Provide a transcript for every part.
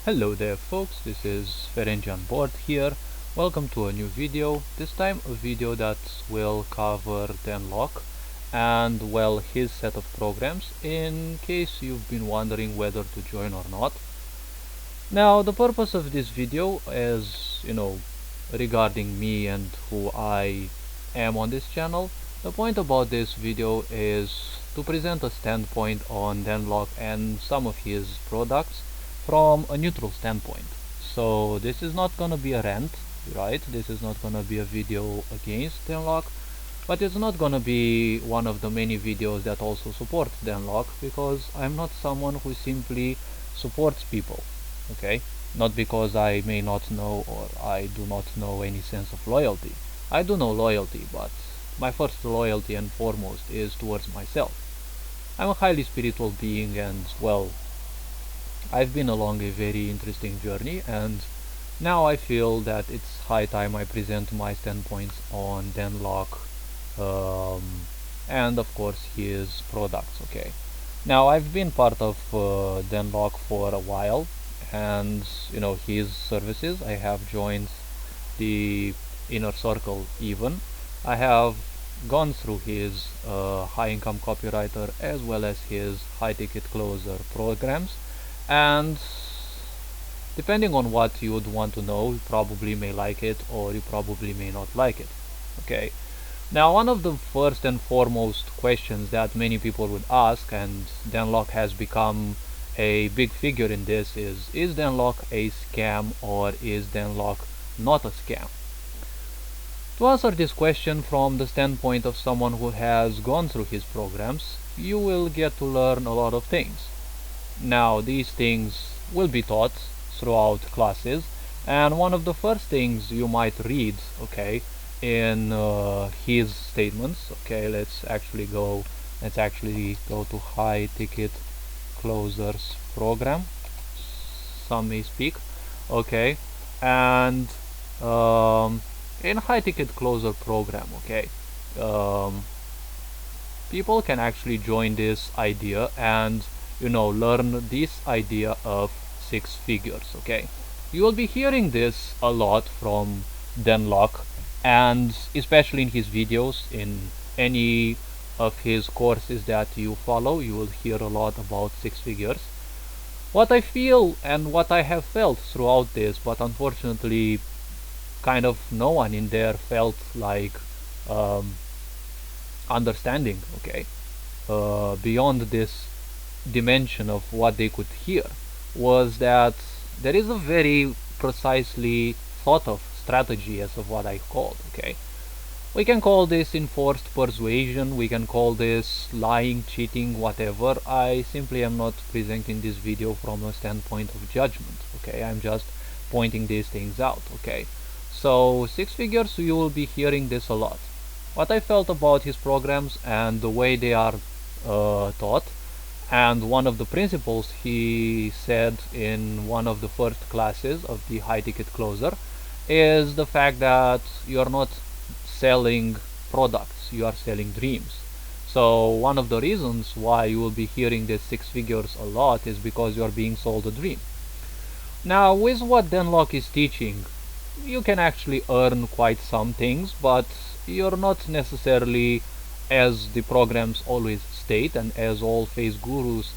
Hello there folks, this is Ferengi on board here. Welcome to a new video. This time a video that will cover Dan Lok and well his set of programs in case you've been wondering whether to join or not. Now the purpose of this video is, regarding me and who I am on this channel. The point about this video is to present a standpoint on Dan Lok and some of his products from a neutral standpoint. So this is not gonna be a rant, right? This is not gonna be a video against Dan Lok, but it's not gonna be one of the many videos that also support Dan Lok, because I'm not someone who simply supports people, okay? Not because I may not know or I do not know any sense of loyalty. I do know loyalty, but my first loyalty and foremost is towards myself. I'm a highly spiritual being, and well, I've been along a very interesting journey, and now I feel that it's high time I present my standpoints on Dan Lok and of course his products. Okay, now I've been part of Dan Lok for a while, and his services. I have joined the inner circle even. I have gone through his high income copywriter as well as his high ticket closer programs, and depending on what you would want to know, you probably may like it or you probably may not like it. Okay, now one of the first and foremost questions that many people would ask, and Dan Lok has become a big figure in this, is Dan Lok a scam or is Dan Lok not a scam? To answer this question from the standpoint of someone who has gone through his programs, you will get to learn a lot of things. Now these things will be taught throughout classes, and one of the first things you might read, okay, in his statements. Okay, let's actually go to high ticket closers program, some may speak. Okay, and in high ticket closer program, okay, people can actually join this idea and learn this idea of six figures. Okay, you will be hearing this a lot from Dan Lok, and especially in his videos, in any of his courses that you follow, you will hear a lot about six figures. What I feel and what I have felt throughout this, but unfortunately kind of no one in there felt like understanding, okay, beyond this dimension of what they could hear, was that there is a very precisely thought of strategy as of what I called. Okay, we can call this enforced persuasion, we can call this lying, cheating, whatever. I simply am not presenting this video from a standpoint of judgment. Okay, I'm just pointing these things out. Okay, so six figures, you will be hearing this a lot. What I felt about his programs and the way they are taught, and one of the principles he said in one of the first classes of the high ticket closer, is the fact that you're not selling products, you are selling dreams. So one of the reasons why you will be hearing this six figures a lot is because you are being sold a dream. Now with what Dan Lok is teaching, you can actually earn quite some things, but you're not necessarily, as the programs always state and as all fake gurus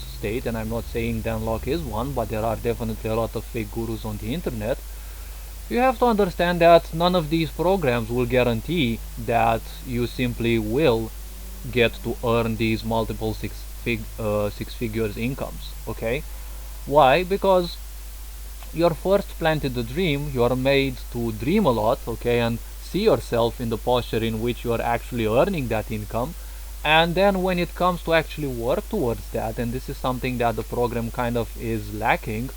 state, and I'm not saying Dan Lok is one, but there are definitely a lot of fake gurus on the internet. You have to understand that none of these programs will guarantee that you simply will get to earn these multiple six figures incomes. Okay, why? Because you're first planted the dream, you're made to dream a lot, okay, and see yourself in the posture in which you are actually earning that income. And then when it comes to actually work towards that, and this is something that the program kind of is lacking,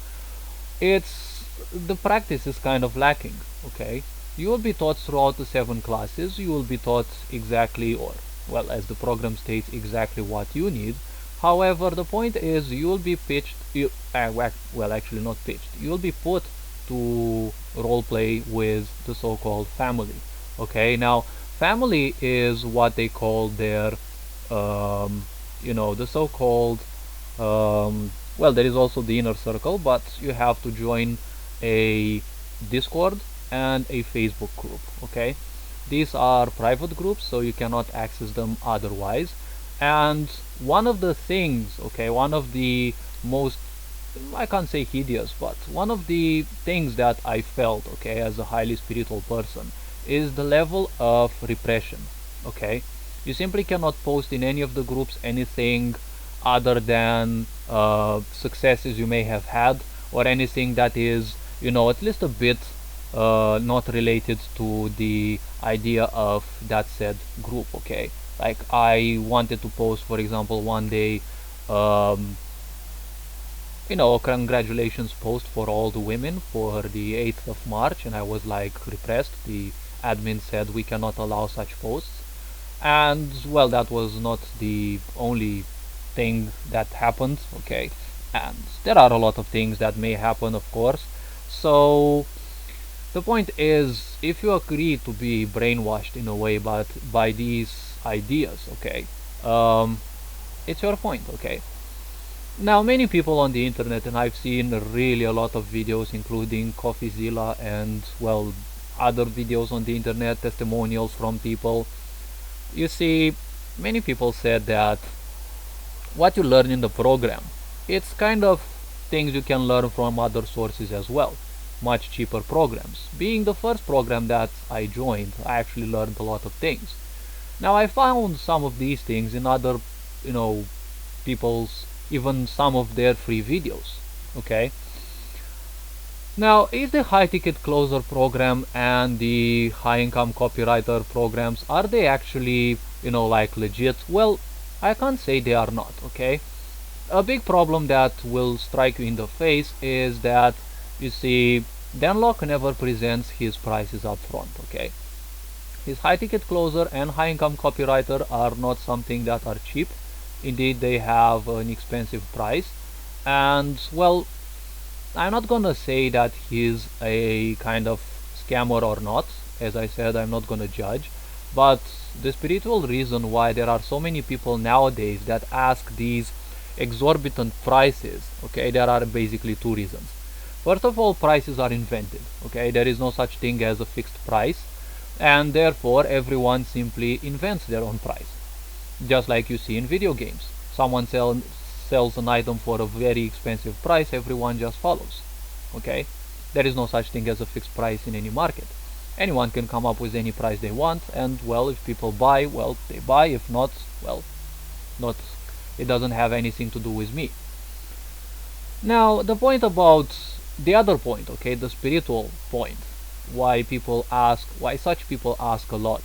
the practice is kind of lacking. Okay, you will be taught throughout the 7 classes, you will be taught exactly, or well, as the program states, exactly what you need. However, the point is, you will be pitched, well, actually not pitched, you will be put to role play with the so-called family. Okay, now family is what they call their the so-called well, there is also the inner circle, but you have to join a Discord and a Facebook group. Okay, these are private groups, so you cannot access them otherwise. And one of the things, okay, one of the most, I can't say hideous, but one of the things that I felt, okay, as a highly spiritual person, is the level of repression. Okay, you simply cannot post in any of the groups anything other than successes you may have had, or anything that is, at least a bit not related to the idea of that said group. Okay, like I wanted to post, for example, one day, um, a congratulations post for all the women for the 8th of March, and I was like repressed. The admin said we cannot allow such posts. And well, that was not the only thing that happened, okay? And there are a lot of things that may happen, of course. So the point is, if you agree to be brainwashed in a way but by these ideas, okay, it's your point, okay? Now, many people on the internet, and I've seen really a lot of videos, including CoffeeZilla and, well, other videos on the internet, testimonials from people. You see, many people said that what you learn in the program, it's kind of things you can learn from other sources as well. Much cheaper programs. Being the first program that I joined, I actually learned a lot of things. Now, I found some of these things in other, people's, even some of their free videos. Okay. Now, is the high ticket closer program and the high income copywriter programs, are they actually, like legit? Well, I can't say they are not, okay? A big problem that will strike you in the face is that, you see, Dan Lok never presents his prices up front, okay? His high ticket closer and high income copywriter are not something that are cheap. Indeed, they have an expensive price. And, well, I'm not gonna say that he's a kind of scammer or not. As I said, I'm not gonna judge. But the spiritual reason why there are so many people nowadays that ask these exorbitant prices, okay, there are basically two reasons. First of all, prices are invented, okay, there is no such thing as a fixed price, and therefore everyone simply invents their own price. Just like you see in video games. Someone sells an item for a very expensive price, everyone just follows. Okay? There is no such thing as a fixed price in any market. Anyone can come up with any price they want, and well, if people buy, well, they buy. If not, well, not. It doesn't have anything to do with me. Now, the point about the other point, okay, the spiritual point, why such people ask a lot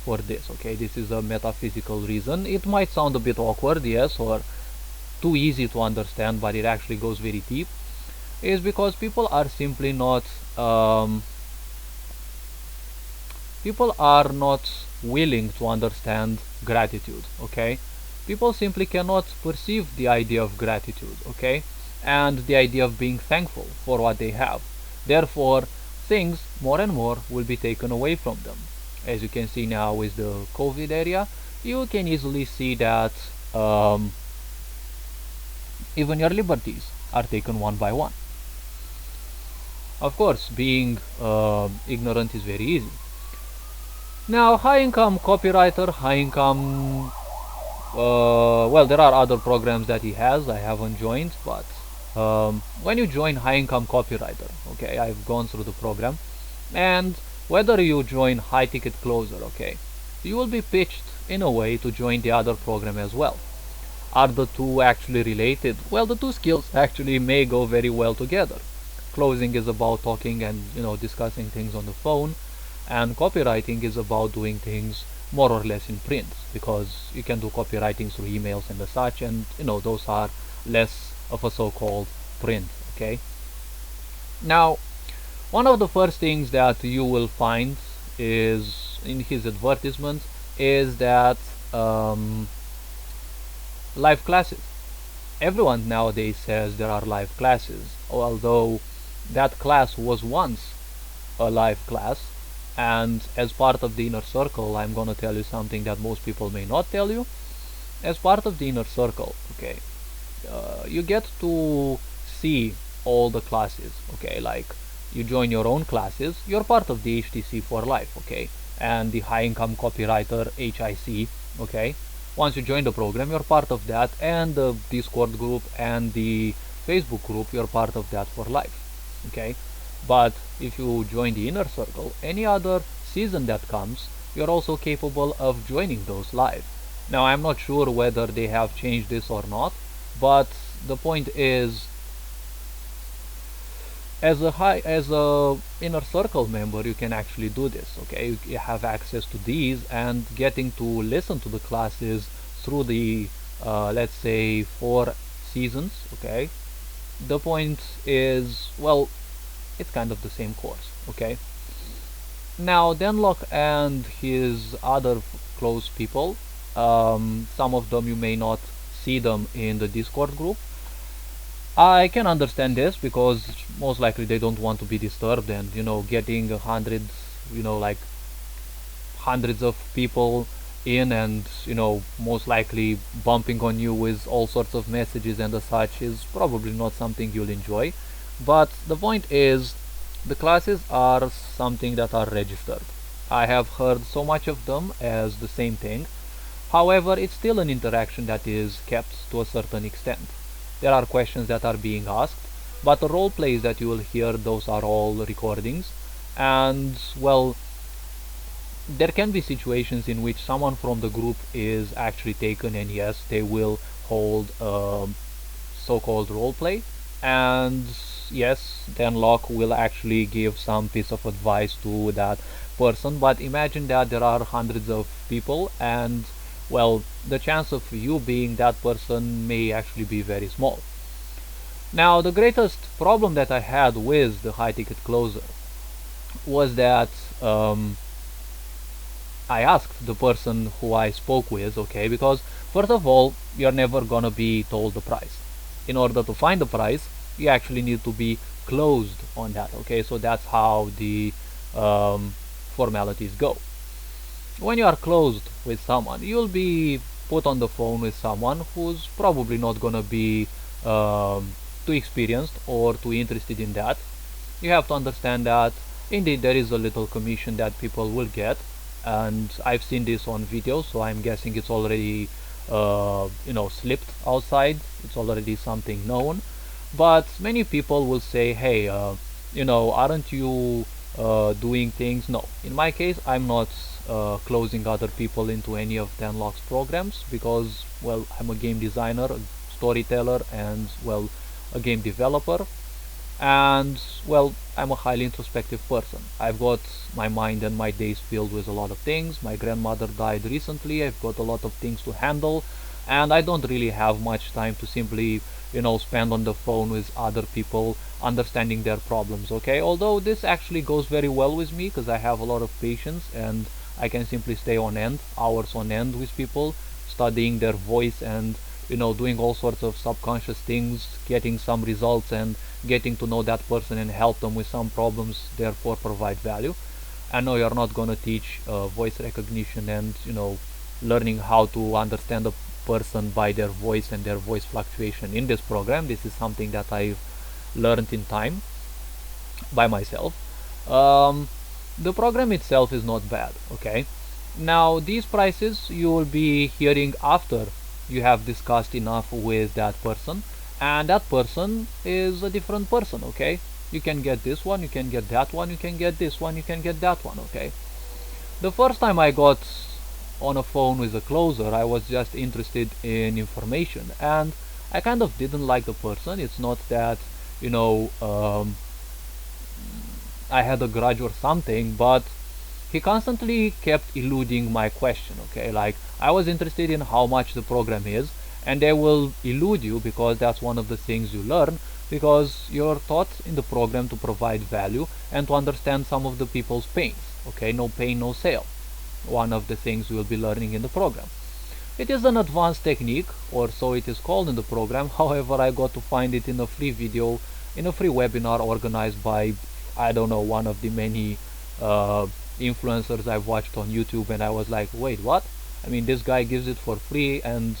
for this, okay, this is a metaphysical reason. It might sound a bit awkward, yes, or too easy to understand, but it actually goes very deep, is because people are simply not willing to understand gratitude, okay? People simply cannot perceive the idea of gratitude, okay? And the idea of being thankful for what they have. Therefore, things more and more will be taken away from them. As you can see now with the COVID area, you can easily see that even your liberties are taken one by one. Of course, being ignorant is very easy. Now, high income copywriter, high income, well, there are other programs that he has, I haven't joined, but when you join high income copywriter, okay, I've gone through the program, and whether you join high ticket closer, okay, you will be pitched in a way to join the other program as well. Are the two actually related? Well, the two skills actually may go very well together. Closing is about talking and discussing things on the phone, and copywriting is about doing things more or less in print, because you can do copywriting through emails and such, and those are less of a so-called print. Okay. Now, one of the first things that you will find is in his advertisement is that live classes. Everyone nowadays says there are live classes, although that class was once a live class. And as part of the inner circle, I'm going to tell you something that most people may not tell you. As part of the inner circle, okay, you get to see all the classes, okay? Like, you join your own classes, you're part of the HTC for life, okay? And the high income copywriter HIC, okay? Once you join the program, you're part of that, and the Discord group and the Facebook group, you're part of that for life, okay? But if you join the inner circle, any other season that comes, you're also capable of joining those live. Now, I'm not sure whether they have changed this or not, but the point is, as a inner circle member, you can actually do this, okay? You have access to these, and getting to listen to the classes through the let's say 4 seasons, okay? The point is, well, it's kind of the same course, okay? Now, Dan Lok and his other close people, some of them you may not see them in the Discord group. I can understand this because most likely they don't want to be disturbed, and getting hundreds, like hundreds of people in, and most likely bumping on you with all sorts of messages and such is probably not something you'll enjoy. But the point is, the classes are something that are registered. I have heard so much of them as the same thing. However, it's still an interaction that is kept to a certain extent. There are questions that are being asked, but the role plays that you will hear, those are all recordings. And, well, there can be situations in which someone from the group is actually taken, and yes, they will hold a so-called role play, and yes, Dan Lok will actually give some piece of advice to that person. But imagine that there are hundreds of people, and, well, the chance of you being that person may actually be very small. Now, the greatest problem that I had with the high ticket closer was that I asked the person who I spoke with, okay, because first of all, you're never gonna be told the price. In order to find the price, you actually need to be closed on that, okay? So that's how the formalities go. When you are closed with someone, you'll be put on the phone with someone who's probably not gonna be too experienced or too interested in that. You have to understand that indeed there is a little commission that people will get, and I've seen this on video, so I'm guessing it's already slipped outside. It's already something known. But many people will say, hey, aren't you doing things? No, in my case, I'm not closing other people into any of Dan Lok's programs because, well, I'm a game designer, a storyteller, and, well, a game developer. And, well, I'm a highly introspective person. I've got my mind and my days filled with a lot of things. My grandmother died recently. I've got a lot of things to handle, and I don't really have much time to simply spend on the phone with other people understanding their problems, okay? Although this actually goes very well with me because I have a lot of patience, and I can simply stay on end, hours on end with people, studying their voice and doing all sorts of subconscious things, getting some results, and getting to know that person and help them with some problems, therefore provide value. I know you're not going to teach voice recognition and learning how to understand a person by their voice and their voice fluctuation in this program. This is something that I've learned in time by myself. The program itself is not bad, okay? Now, these prices you will be hearing after you have discussed enough with that person, and that person is a different person, okay? You can get this one, you can get that one, you can get this one, you can get that one, okay? The first time I got on a phone with a closer, I was just interested in information, and I kind of didn't like the person. It's not that I had a grudge or something, but he constantly kept eluding my question, okay? Like, I was interested in how much the program is, and they will elude you because that's one of the things you learn, because you're taught in the program to provide value and to understand some of the people's pains, okay? No pain, no sale. One of the things you will be learning in the program. It is an advanced technique, or so it is called in the program. However, I got to find it in a free video, in a free webinar organized by, I don't know, one of the many influencers I've watched on YouTube, and I was like, wait, what? I mean, this guy gives it for free, and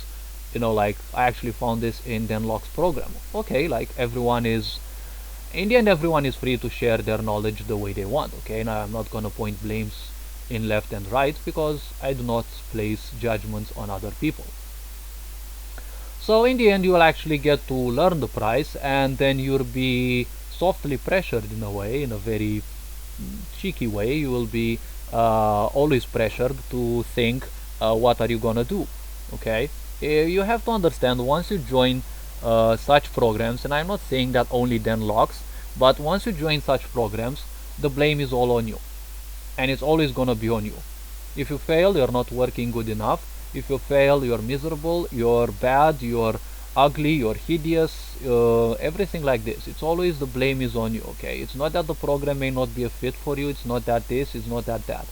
like I actually found this in Dan Lok's program. Okay, like in the end, everyone is free to share their knowledge the way they want. Okay, now I'm not gonna point blames in left and right because I do not place judgments on other people. So in the end, you will actually get to learn the price, and then you'll be softly pressured in a way, in a very cheeky way. You will be always pressured to think, what are you gonna do? Okay, you have to understand, once you join such programs, and I'm not saying that only Dan Lok's, but once you join such programs, the blame is all on you, and it's always gonna be on you. If you fail, you're not working good enough. If you fail, you're miserable, you're bad, you're ugly, you're hideous, everything like this. It's always the blame is on you, okay? It's not that the program may not be a fit for you, it's not that this, it's not that that.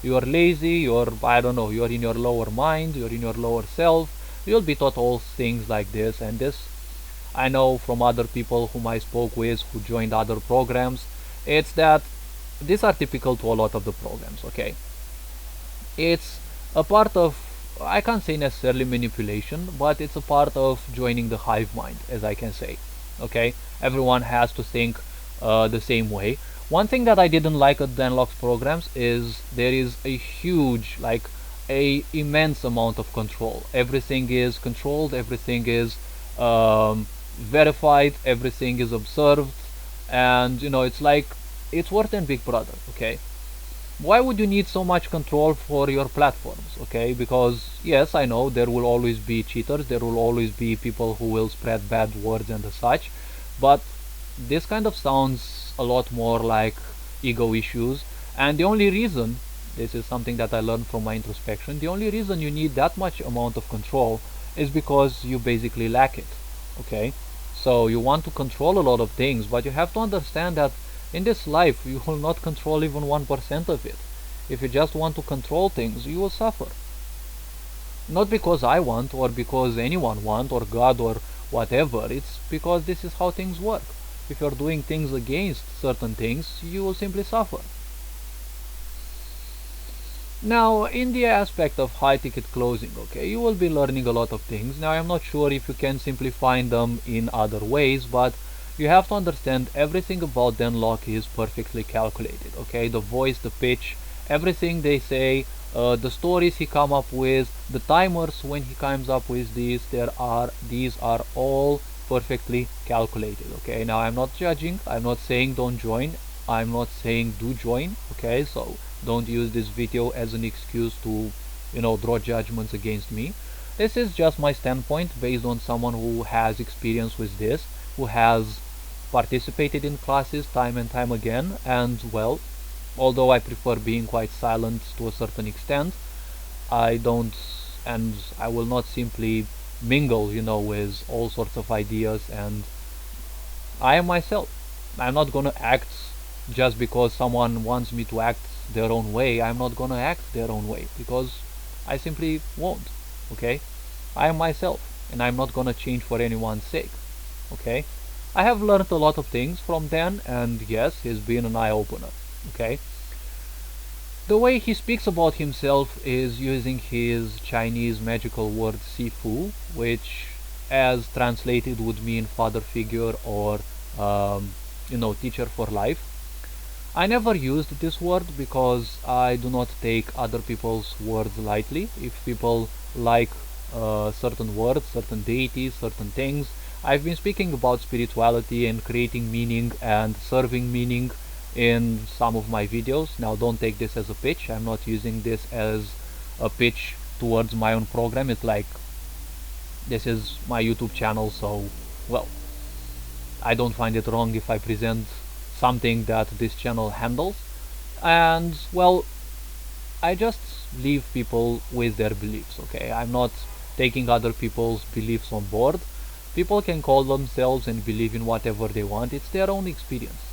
You're lazy, I don't know, you're in your lower mind, you're in your lower self. You'll be taught all things like this, and this I know from other people whom I spoke with who joined other programs. It's that these are typical to a lot of the programs, okay? It's a part of, I can't say necessarily manipulation, but it's a part of joining the hive mind, as I can say. Okay, everyone has to think the same way. One thing that I didn't like at Dan Lok's programs is there is a huge, like a immense amount of control. Everything is controlled, everything is verified, everything is observed, and it's like it's worse than Big Brother. Okay, why would you need so much control for your platforms? Okay, because yes, I know there will always be cheaters, there will always be people who will spread bad words and such, but this kind of sounds a lot more like ego issues. And the only reason, this is something that I learned from my introspection, the only reason you need that much amount of control is because you basically lack it. Okay, so you want to control a lot of things, but you have to understand that in this life, you will not control even 1% of it. If you just want to control things, you will suffer. Not because I want, or because anyone wants, or God, or whatever. It's because this is how things work. If you're doing things against certain things, you will simply suffer. Now, in the aspect of high ticket closing, okay, you will be learning a lot of things. Now, I'm not sure if you can simply find them in other ways, but you have to understand everything about Dan Lok is perfectly calculated. Okay, the voice, the pitch, everything they say, the stories he come up with, the timers when he comes up with these are all perfectly calculated. Okay, now I'm not judging, I'm not saying don't join, I'm not saying do join. Okay, so don't use this video as an excuse to draw judgments against me. This is just my standpoint based on someone who has experience with this, who has participated in classes time and time again, and well, although I prefer being quite silent to a certain extent, I don't, and I will not simply mingle with all sorts of ideas, and I am myself. I'm not gonna act just because someone wants me to act their own way. I'm not gonna act their own way because I simply won't. Okay, I am myself, and I'm not gonna change for anyone's sake. Okay, I have learned a lot of things from Dan, and yes, he's been an eye-opener. Okay, the way he speaks about himself is using his Chinese magical word Sifu, which as translated would mean father figure or teacher for life. I never used this word because I do not take other people's words lightly. If people like certain words, certain deities, certain things, I've been speaking about spirituality and creating meaning and serving meaning in some of my videos. Now don't take this as a pitch. I'm not using this as a pitch towards my own program. It's like this is my YouTube channel, so well, I don't find it wrong if I present something that this channel handles, and well, I just leave people with their beliefs. Okay, I'm not taking other people's beliefs on board. People can call themselves and believe in whatever they want. It's their own experience,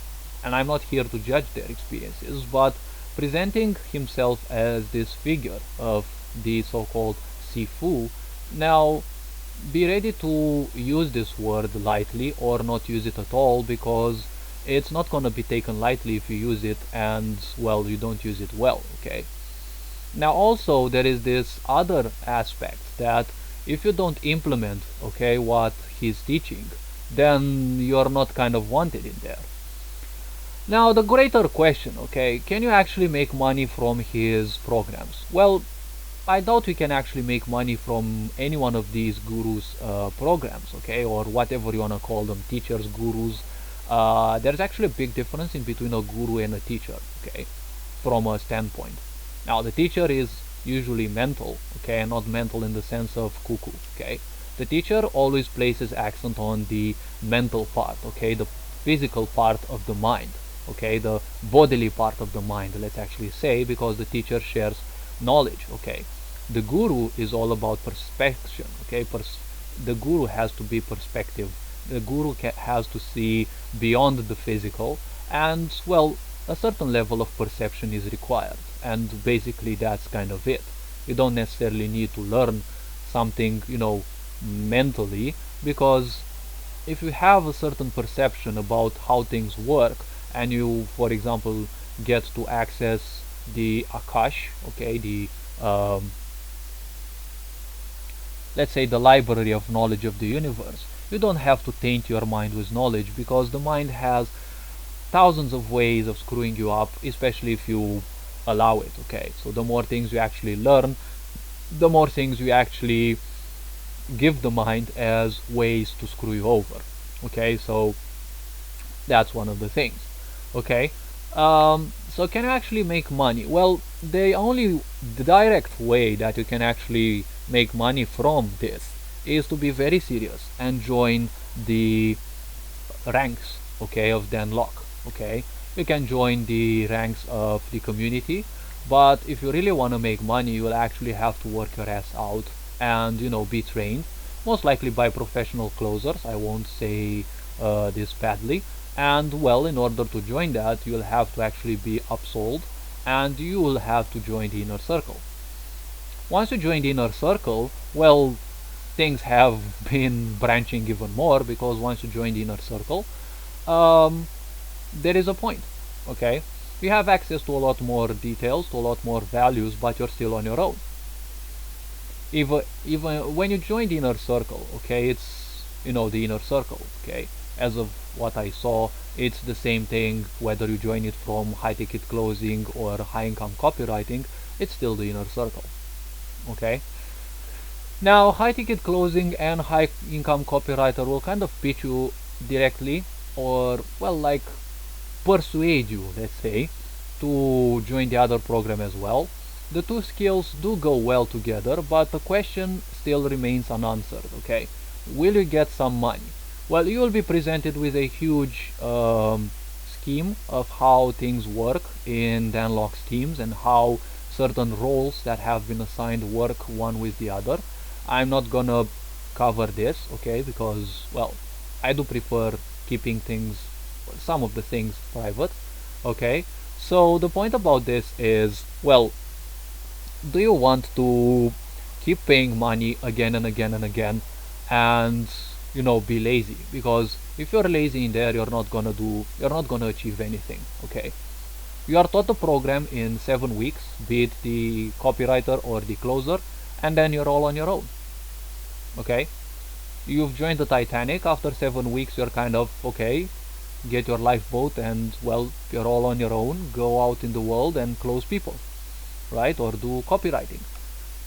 and I'm not here to judge their experiences, but presenting himself as this figure of the so-called Sifu. Now be ready to use this word lightly or not use it at all, because it's not going to be taken lightly if you use it and well, you don't use it well. Okay, now also there is this other aspect that If you don't implement, okay, what he's teaching, then you're not kind of wanted in there. Now the greater question, okay, can you actually make money from his programs? Well, I doubt we can actually make money from any one of these gurus' programs, okay, or whatever you want to call them, teachers, gurus. There's actually a big difference in between a guru and a teacher, okay, from a standpoint. Now the teacher is usually mental, okay, and not mental in the sense of cuckoo, okay. The teacher always places accent on the mental part, okay, the physical part of the mind, okay, the bodily part of the mind, let's actually say, because the teacher shares knowledge, okay. The guru is all about perspective, okay. The guru has to be perspective. The guru has to see beyond the physical, and well, a certain level of perception is required, and basically that's kind of it. You don't necessarily need to learn something, mentally, because if you have a certain perception about how things work, and you, for example, get to access the Akash, okay, the let's say the library of knowledge of the universe, you don't have to taint your mind with knowledge, because the mind has thousands of ways of screwing you up, especially if you allow it, okay. So the more things you actually learn, the more things you actually give the mind as ways to screw you over, okay. So that's one of the things, okay. So can you actually make money? Well, the direct way that you can actually make money from this is to be very serious and join the ranks, okay, of Dan Lok, okay. You can join the ranks of the community, but if you really want to make money, you will actually have to work your ass out and be trained, most likely by professional closers. I won't say this badly. And well, in order to join that, you'll have to actually be upsold, and you will have to join the inner circle. Once you join the inner circle, well, things have been branching even more, because once you join the inner circle, there is a point, okay. You have access to a lot more details, to a lot more values, but you're still on your own. Even when you join the inner circle, okay, it's the inner circle, okay. As of what I saw, it's the same thing whether you join it from high ticket closing or high income copywriting. It's still the inner circle, okay. Now high ticket closing and high income copywriter will kind of pitch you directly, or well, like persuade you, let's say, to join the other program as well. The two skills do go well together, but the question still remains unanswered, okay. Will you get some money? Well, you will be presented with a huge scheme of how things work in Dan Lok's teams, and how certain roles that have been assigned work one with the other. I'm not gonna cover this, okay, because well, I do prefer keeping some of the things private, okay. So the point about this is, well, do you want to keep paying money again and again and again, and be lazy? Because if you're lazy in there, you're not gonna achieve anything, okay. You are taught the program in 7 weeks, be it the copywriter or the closer, and then you're all on your own, okay. You've joined the Titanic. After 7 weeks, you're kind of okay, get your lifeboat, and well, you're all on your own. Go out in the world and close people, right, or do copywriting.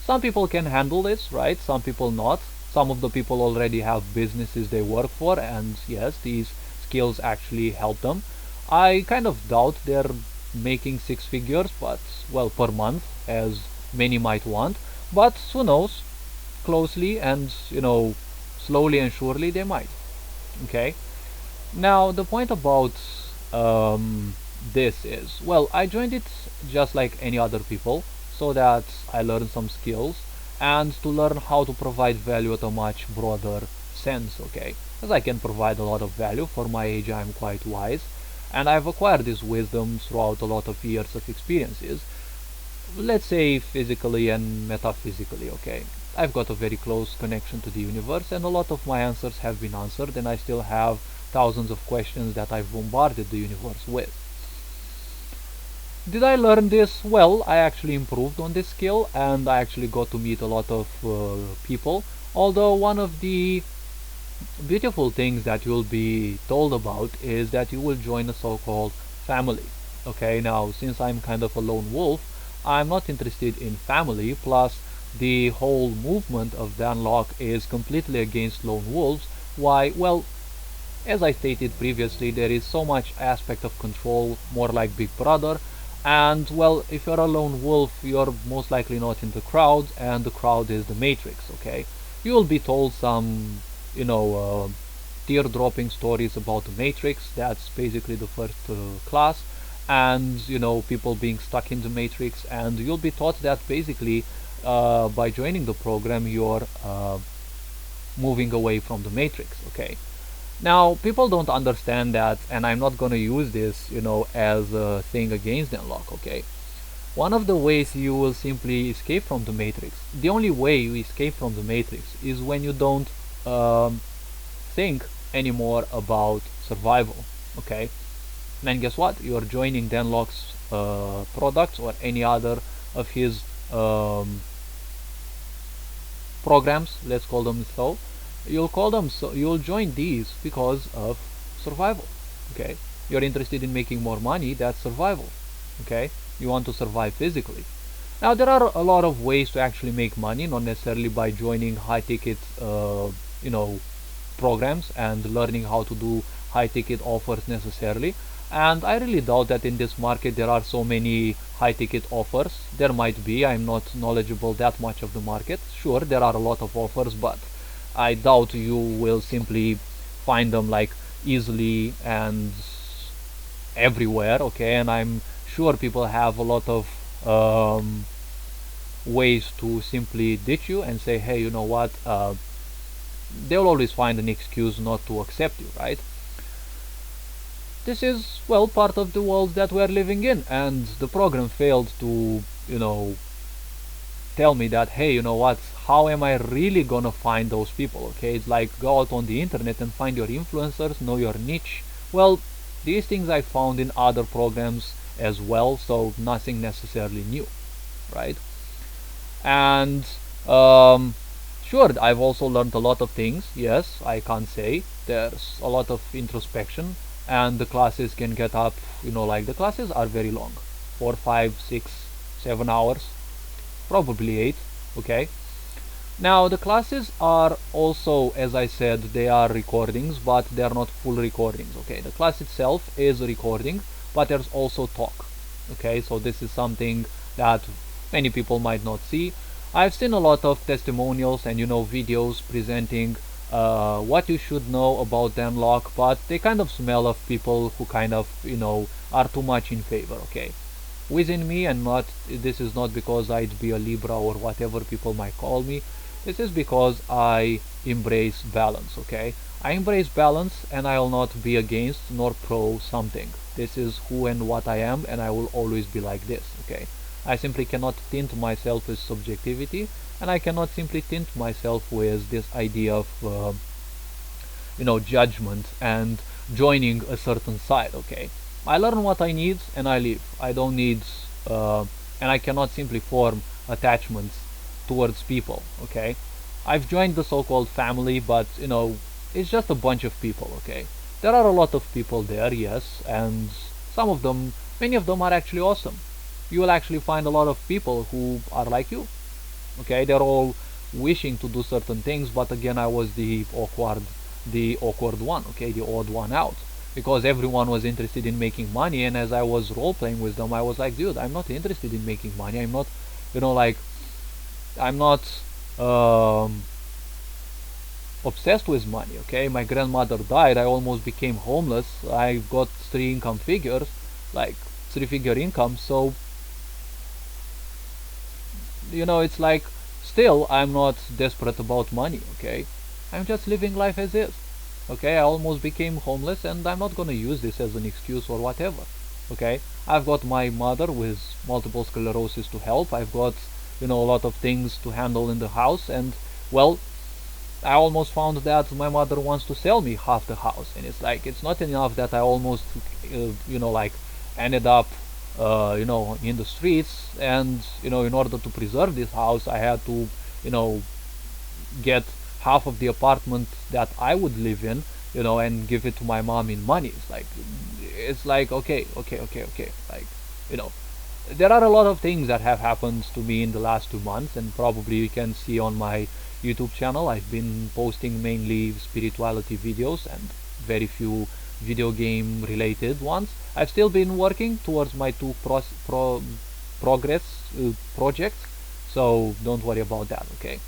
Some people can handle this, right, some people not. Some of the people already have businesses they work for, and yes, these skills actually help them. I kind of doubt they're making 6 figures, but well, per month, as many might want. But who knows? Closely and slowly and surely they might, okay. Now the point about this is, well, I joined it just like any other people, so that I learn some skills, and to learn how to provide value at a much broader sense, okay. As I can provide a lot of value. For my age, I'm quite wise, and I've acquired this wisdom throughout a lot of years of experiences, let's say physically and metaphysically, okay. I've got a very close connection to the universe, and a lot of my answers have been answered, and I still have thousands of questions that I've bombarded the universe with. Did I learn this? Well, I actually improved on this skill, and I actually got to meet a lot of people. Although one of the beautiful things that you'll be told about is that you will join a so-called family. Okay, now since I'm kind of a lone wolf, I'm not interested in family, plus the whole movement of Dan Lok is completely against lone wolves. Why? Well, as I stated previously, there is so much aspect of control, more like Big Brother, and well, if you're a lone wolf, you're most likely not in the crowd, and the crowd is the matrix, okay? You will be told some, you know, tear-dropping stories about the matrix. That's basically the first class, and you know, people being stuck in the matrix, and you'll be taught that basically by joining the program, you're moving away from the matrix, okay? Now, people don't understand that, and I'm not gonna use this, you know, as a thing against Dan Lok, okay? One of the ways you will simply escape from the matrix, the only way you escape from the matrix is when you don't think anymore about survival, okay? And guess what? You're joining Dan Lok's products or any other of his programs, let's call them so. You'll join these because of survival, okay? You're interested in making more money, that's survival, okay? You want to survive physically. Now, there are a lot of ways to actually make money, not necessarily by joining high ticket you know, programs and learning how to do high ticket offers necessarily. And I really doubt that in this market there are so many high ticket offers. There might be, I'm not knowledgeable that much of the market. Sure, there are a lot of offers, but I doubt you will simply find them like easily and everywhere, okay? And I'm sure people have a lot of ways to simply ditch you and say, hey, you know what, they'll always find an excuse not to accept you, right? This is, well, part of the world that we're living in, and the program failed to, you know, tell me that, hey, you know what, how am I really gonna find those people, okay? It's like, go out on the internet and find your influencers, know your niche. Well, these things I found in other programs as well, so nothing necessarily new, right? And sure, I've also learned a lot of things. Yes, I can't say. There's a lot of introspection, and the classes can get up, you know, like the classes are very long, 4, 5, 6, 7 hours, probably 8, okay? Now, the classes are also, as I said, they are recordings, but they are not full recordings, okay? The class itself is a recording, but there's also talk, okay? So this is something that many people might not see. I've seen a lot of testimonials and, you know, videos presenting what you should know about Dan Lok, but they kind of smell of people who kind of, you know, are too much in favor, okay? Within me, and not, this is not because I'd be a Libra or whatever people might call me, this is because I embrace balance, okay? I embrace balance, and I will not be against nor pro something. This is who and what I am, and I will always be like this, okay? I simply cannot tint myself with subjectivity, and I cannot simply tint myself with this idea of you know, judgment and joining a certain side, okay? I learn what I need and I leave. I don't need and I cannot simply form attachments towards people, okay? I've joined the so-called family, but you know, it's just a bunch of people, okay? There are a lot of people there, yes, and some of them, many of them are actually awesome. You will actually find a lot of people who are like you, okay? They're all wishing to do certain things, but again, I was the awkward one, okay? The odd one out, because everyone was interested in making money, and as I was role-playing with them, I was like, dude, I'm not interested in making money. I'm not, you know, like, I'm not obsessed with money, okay? My grandmother died, I almost became homeless, I got 3 income figures, like 3-figure income, so you know, it's like, still I'm not desperate about money, okay? I'm just living life as is, okay? I almost became homeless, and I'm not gonna use this as an excuse or whatever, okay? I've got my mother with multiple sclerosis to help, I've got, you know, a lot of things to handle in the house, and well, I almost found that my mother wants to sell me half the house, and it's like, it's not enough that I almost you know, like, ended up you know, in the streets, and you know, in order to preserve this house, I had to, you know, get half of the apartment that I would live in, and give it to my mom in money. It's like okay. Like, there are a lot of things that have happened to me in the last 2 months, and probably you can see on my YouTube channel I've been posting mainly spirituality videos and very few video game related ones. I've still been working towards my two progress projects, so don't worry about that, okay?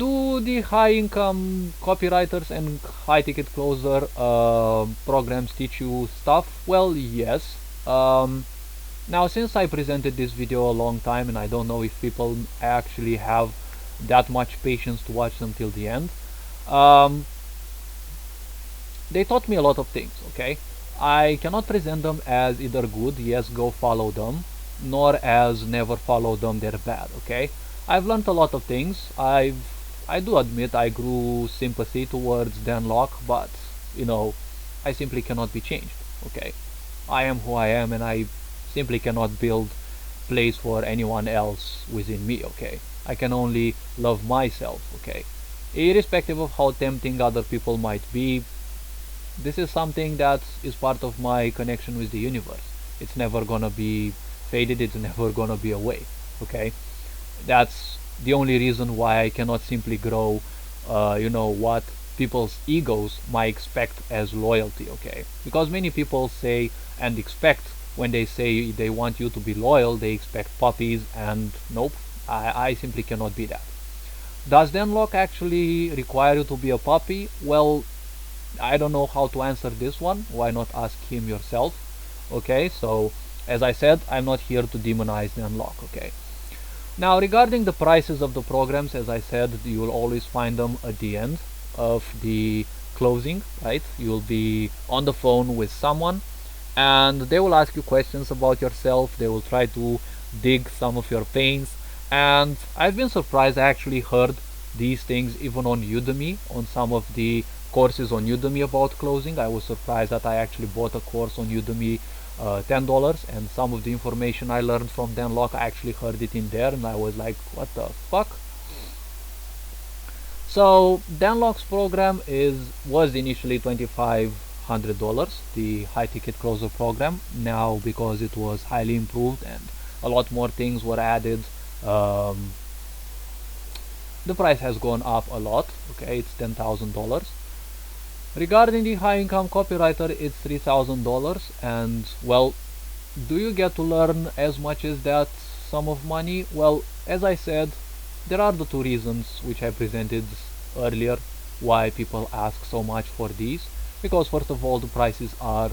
Do the high income copywriters and high ticket closer programs teach you stuff? Well, yes. Now, since I presented this video a long time and I don't know if people actually have that much patience to watch them till the end, they taught me a lot of things, okay? I cannot present them as either good, yes, go follow them, nor as never follow them, they're bad, okay? I've learned a lot of things. I do admit I grew sympathy towards Dan Lok, but, I simply cannot be changed, okay? I am who I am, and I simply cannot build place for anyone else within me, okay? I can only love myself, okay? Irrespective of how tempting other people might be, this is something that is part of my connection with the universe. It's never gonna be faded, it's never gonna be away, okay? That's the only reason why I cannot simply grow, what people's egos might expect as loyalty, okay? Because many people say and expect, when they say they want you to be loyal, they expect puppies, and nope, I simply cannot be that. Does Dan Lok actually require you to be a puppy? Well, I don't know how to answer this one. Why not ask him yourself? Okay, so as I said, I'm not here to demonize Dan Lok, okay? Now, regarding the prices of the programs, as I said, you'll always find them at the end of the closing, right? You'll be on the phone with someone and they will ask you questions about yourself. They will try to dig some of your pains, and I've been surprised. I actually heard these things even on Udemy, on some of the courses on Udemy about closing. I was surprised that I actually bought a course on Udemy, $10, and some of the information I learned from Dan Lok, I actually heard it in there, and I was like, what the fuck? So Dan Lok's program was initially $2,500, the high ticket closer program. Now, because it was highly improved and a lot more things were added, the price has gone up a lot. Okay, it's $10,000. Regarding the high income copywriter, it's $3,000, and well, do you get to learn as much as that sum of money? Well, as I said, there are the two reasons which I presented earlier why people ask so much for these. Because first of all, the prices are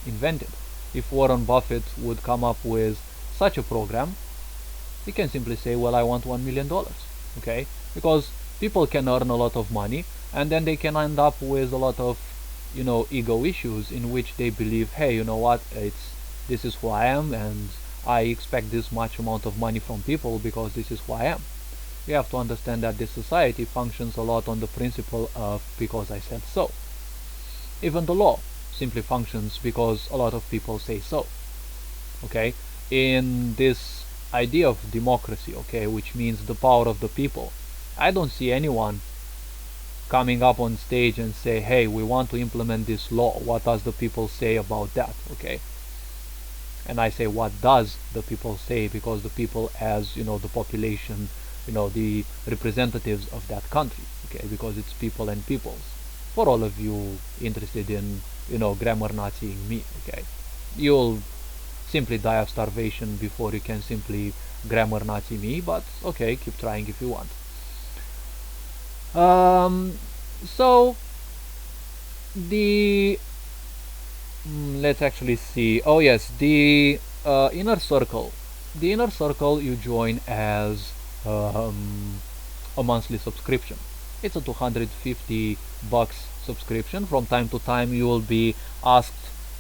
invented. If Warren Buffett would come up with such a program, he can simply say, well, I want $1 million, okay? Because people can earn a lot of money, and then they can end up with a lot of, ego issues in which they believe, hey, you know what, this is who I am, and I expect this much amount of money from people because this is who I am. You have to understand that this society functions a lot on the principle of because I said so. Even the law simply functions because a lot of people say so. Okay? In this idea of democracy, okay, which means the power of the people, I don't see anyone coming up on stage and say, hey, we want to implement this law. What does the people say about that? Okay? And I say, what does the people say? Because the people, as the population, the representatives of that country, okay, because it's people and peoples. For all of you interested in, grammar Naziing me, okay, you'll simply die of starvation before you can simply grammar Nazi me, but okay, keep trying if you want. So the let's actually see. Oh yes, the inner circle. The inner circle you join as a monthly subscription. It's a $250 subscription. From time to time you will be asked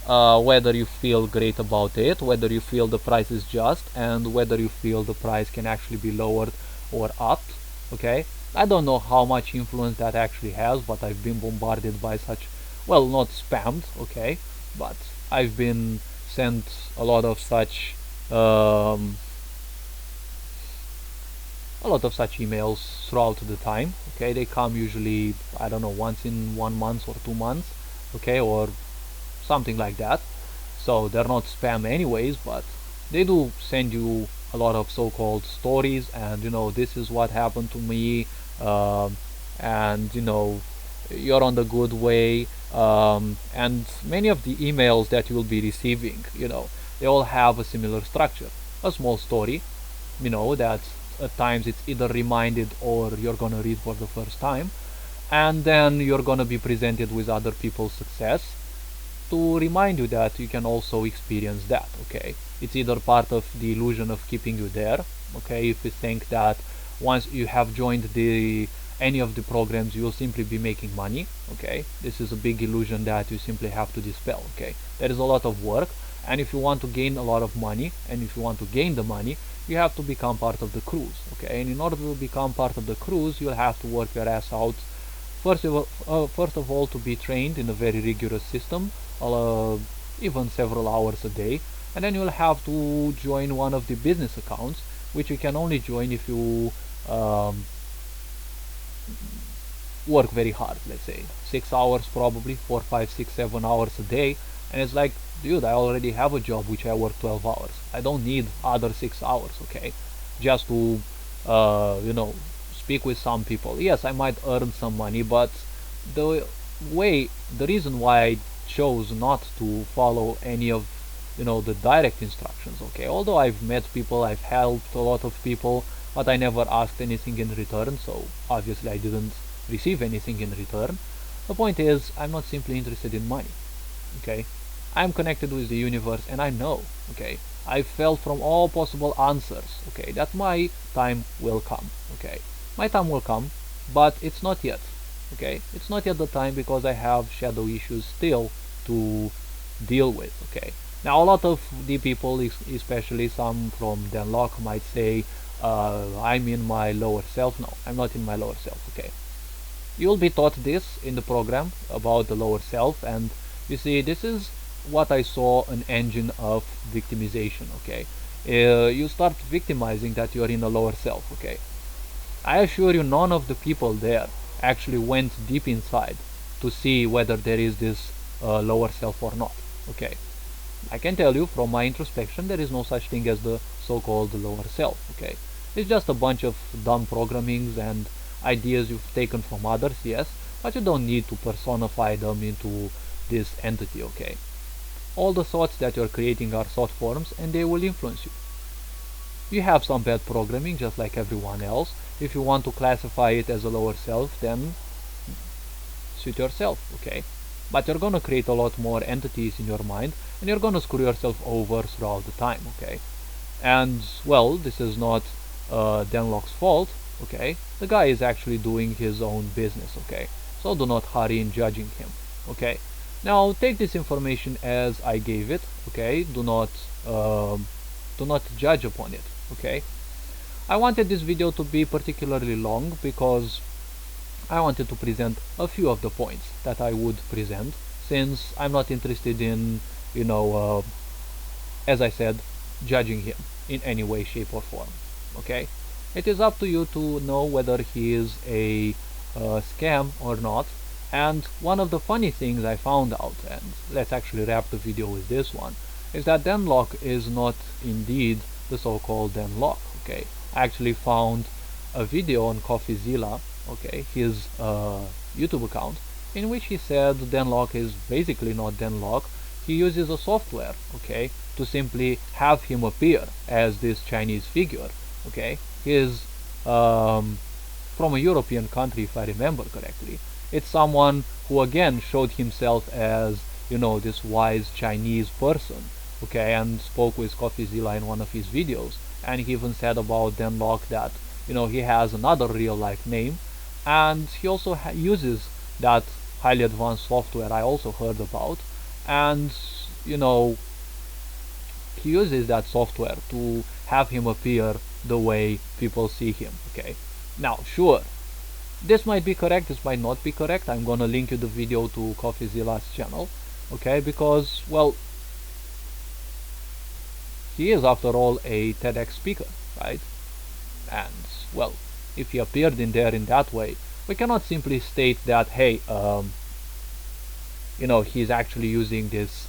whether you feel great about it, whether you feel the price is just, and whether you feel the price can actually be lowered or upped. Okay, I don't know how much influence that actually has, but I've been bombarded by such, well, not spammed, okay, but I've been sent a lot of such a lot of such emails throughout the time. Okay, they come usually, I don't know, once in 1 month or 2 months, okay, or something like that. So they're not spam anyways, but they do send you a lot of so-called stories, and this is what happened to me, and you're on the good way, and many of the emails that you'll be receiving, they all have a similar structure. A small story, that at times it's either reminded or you're gonna read for the first time, and then you're gonna be presented with other people's success to remind you that you can also experience that. Okay, it's either part of the illusion of keeping you there. Okay, if you think that once you have joined any of the programs you will simply be making money. Okay, this is a big illusion that you simply have to dispel. Okay, there is a lot of work, and if you want to gain a lot of money, and if you want to gain the money, you have to become part of the cruise. Okay, and in order to become part of the cruise, you'll have to work your ass out. First of all, to be trained in a very rigorous system, even several hours a day, and then you'll have to join one of the business accounts, which you can only join if you work very hard. Let's say 6 hours, probably 4, 5, 6, 7 hours a day, and it's like, dude, I already have a job which I work 12 hours. I don't need other 6 hours, okay, just to speak with some people. Yes, I might earn some money, but the reason why I chose not to follow any of the direct instructions, okay, although I've met people, I've helped a lot of people, but I never asked anything in return, so obviously I didn't receive anything in return. The point is, I'm not simply interested in money. Okay, I'm connected with the universe, and I know, okay, I felt from all possible answers, okay, that my time will come. Okay, my time will come, but it's not yet. Okay, it's not yet the time, because I have shadow issues still to deal with. Okay, now a lot of the people, especially some from Dan Lok, might say, I'm in my lower self. No, I'm not in my lower self. Okay, you'll be taught this in the program about the lower self, and you see, this is what I saw, an engine of victimization. Okay, you start victimizing that you're in a lower self. Okay, I assure you, none of the people there actually went deep inside to see whether there is this lower self or not. Okay, I can tell you from my introspection, there is no such thing as the so-called lower self. Okay, it's just a bunch of dumb programmings and ideas you've taken from others, yes, but you don't need to personify them into this entity. Okay, all the thoughts that you're creating are thought forms, and they will influence you. You have some bad programming just like everyone else. If you want to classify it as a lower self, then suit yourself. Okay, but you're gonna create a lot more entities in your mind, and you're gonna screw yourself over throughout the time. Okay, and well, this is not Dan Lok's fault. Okay, the guy is actually doing his own business. Okay, so do not hurry in judging him. Okay, now take this information as I gave it. Okay, do not judge upon it. Okay, I wanted this video to be particularly long because I wanted to present a few of the points that I would present, since I'm not interested in, as I said, judging him in any way, shape or form. Okay, it is up to you to know whether he is a scam or not. And one of the funny things I found out, and let's actually wrap the video with this one, is that Dan Lok is not indeed the so-called Dan Lok. Okay, I actually found a video on CoffeeZilla, okay, his YouTube account, in which he said Dan Lok is basically not Dan Lok. He uses a software, okay, to simply have him appear as this Chinese figure. Okay, he is from a European country, if I remember correctly. It's someone who again showed himself as, this wise Chinese person, okay, and spoke with CoffeeZilla in one of his videos, and he even said about Dan Lok that, he has another real life name, and he also uses that highly advanced software I also heard about, and, he uses that software to have him appear the way people see him. Okay, now sure, this might be correct, this might not be correct. I'm gonna link you the video to CoffeeZilla's channel, okay, because, well, he is after all a TEDx speaker, right? And, well, if he appeared in there in that way, we cannot simply state that, hey, he's actually using this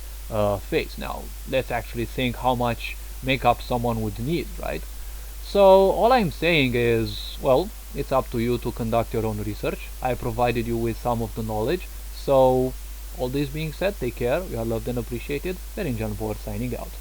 face. Now, let's actually think how much makeup someone would need, right? So, all I'm saying is, well, it's up to you to conduct your own research. I provided you with some of the knowledge. So, all this being said, take care. You are loved and appreciated. Dan Lok signing out.